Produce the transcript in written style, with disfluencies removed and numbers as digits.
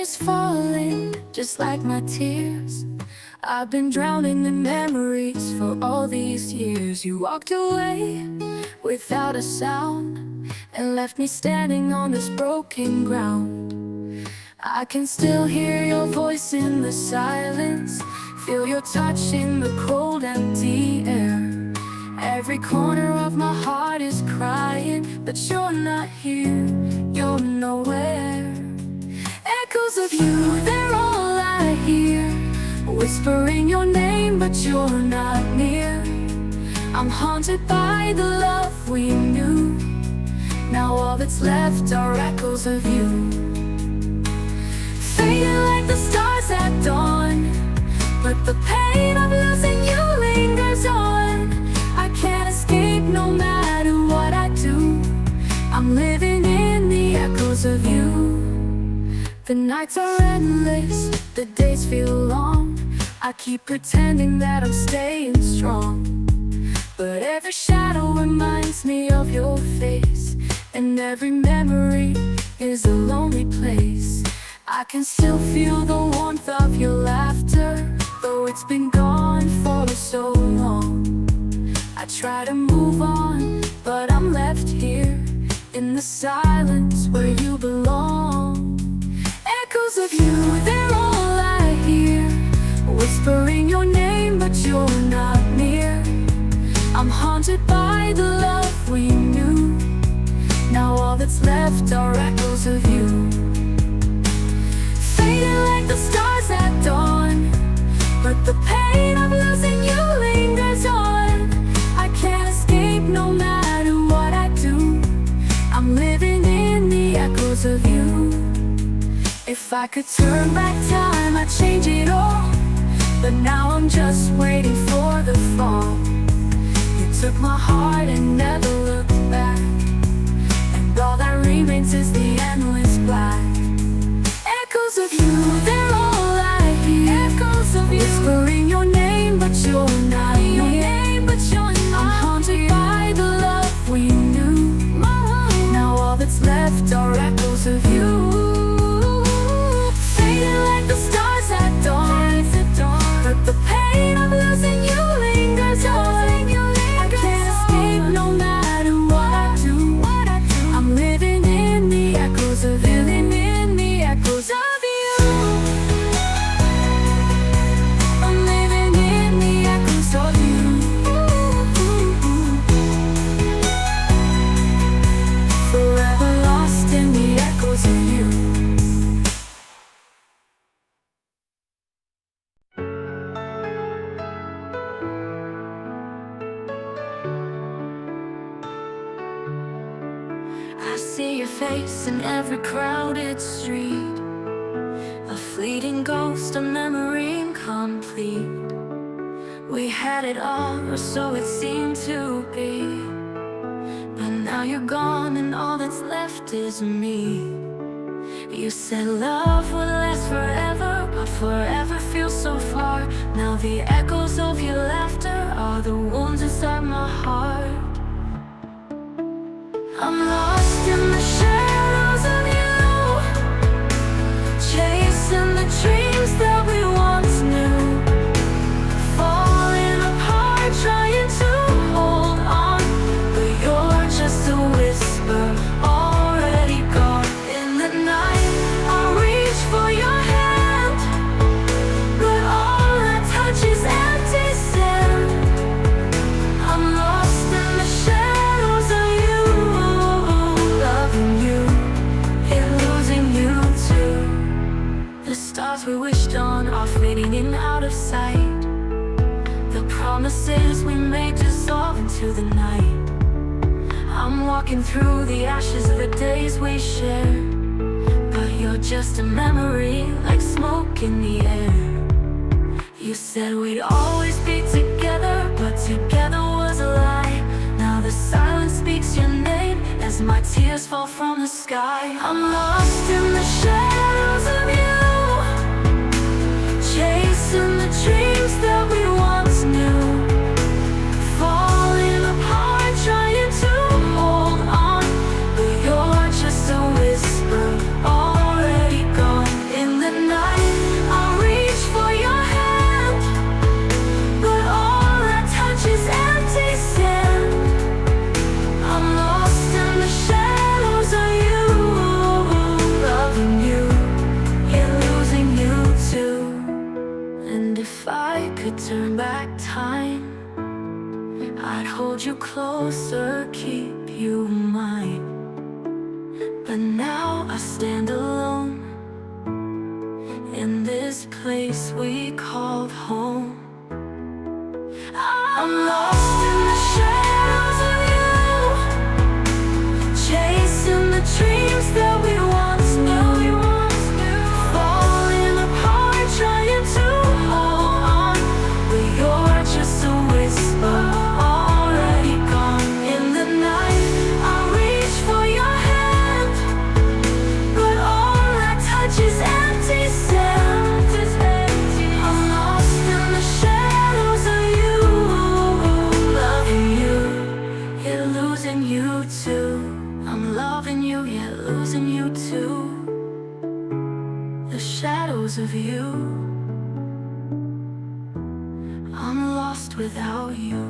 is falling, just like my tears. I've been drowning in memories for all these years. You walked away without a sound and left me standing on this broken ground. I can still hear your voice in the silence, feel your touch in the cold, empty air. Every corner of my heart is crying, but you're not here, you're nowhere. Echoes of you, they're all I hear, whispering your name, but you're not near. I'm haunted by the love we knew. Now all that's left are echoes of you, fading like the stars at dawn. But the pain of losing you lingers on. I can't escape no matter what I do. I'm living in the echoes of you. The nights are endless, the days feel long. I keep pretending that I'm staying strong, but every shadow reminds me of your face, and every memory is a lonely place. I can still feel the warmth of your laughter, though it's been gone for so long. I try to move on, but I'm left here in the silence where you belong. Echoes of you, they're all I hear, whispering your name, but you're not near. I'm haunted by the love we knew. Now all that's left are echoes of you, fading like the stars at dawn. But the pain of losing you lingers on. I can't escape no matter what I do. I'm living in the echoes of you. If I could turn back time, I'd change it all, but now I'm just waiting for the fall. You took my heart and never looked back, and all that remains is the endless black. Echoes of you, they're all I hear, echoes of you, whispering your name, but you're not here. I'm haunted by the love we knew. Now all that's left are echoes of you, fading like the stars at dawn. But the pain of losing you lingers on. I can't escape no matter what I do. I'm living in the echoes of you, living in the echoes of you. I'm living in the echoes of you. Forever lost in the echoes of you. I see your face in every crowded street, a fleeting ghost, a memory incomplete. We had it all, or so it seemed to be, but now you're gone and all that's left is me. You said love would last forever, but forever feels so far. Now the echoes of your laughter are the wounds inside my heart. I'm lost in the shadows of you, chasing the dreams that we once knew, falling apart, trying to hold on, but you're just a whisper, already gone. In the night, I reach for your hand, but all I touch is empty sand. I'm lost in the shadows of you, loving you, and losing you too. The stars we wished on are fading in out of sight. The promises we made dissolve into the night. I'm walking through the ashes of the days we shared, but you're just a memory, like smoke in the air. You said we'd always be together, but together was a lie. Now the silence speaks your name as my tears fall from the sky. I'm lost in the shadows of you, chasing the dreams that we once knew, falling apart, trying to hold on, but you're just a whisper, already gone. In the hold you closer, keep you mine. But now I stand alone in this place we called home. I'm lost in the shadows of you, chasing the dreams that we once knew. Falling apart, trying to hold on, but you're just a whisper, already gone. In the night, I reach for your hand, but all I touch is empty sand. I'm lost in the shadows of you, loving you, yet losing you too. I'm loving you, yet losing you too. The shadows of you, I'm lost without you.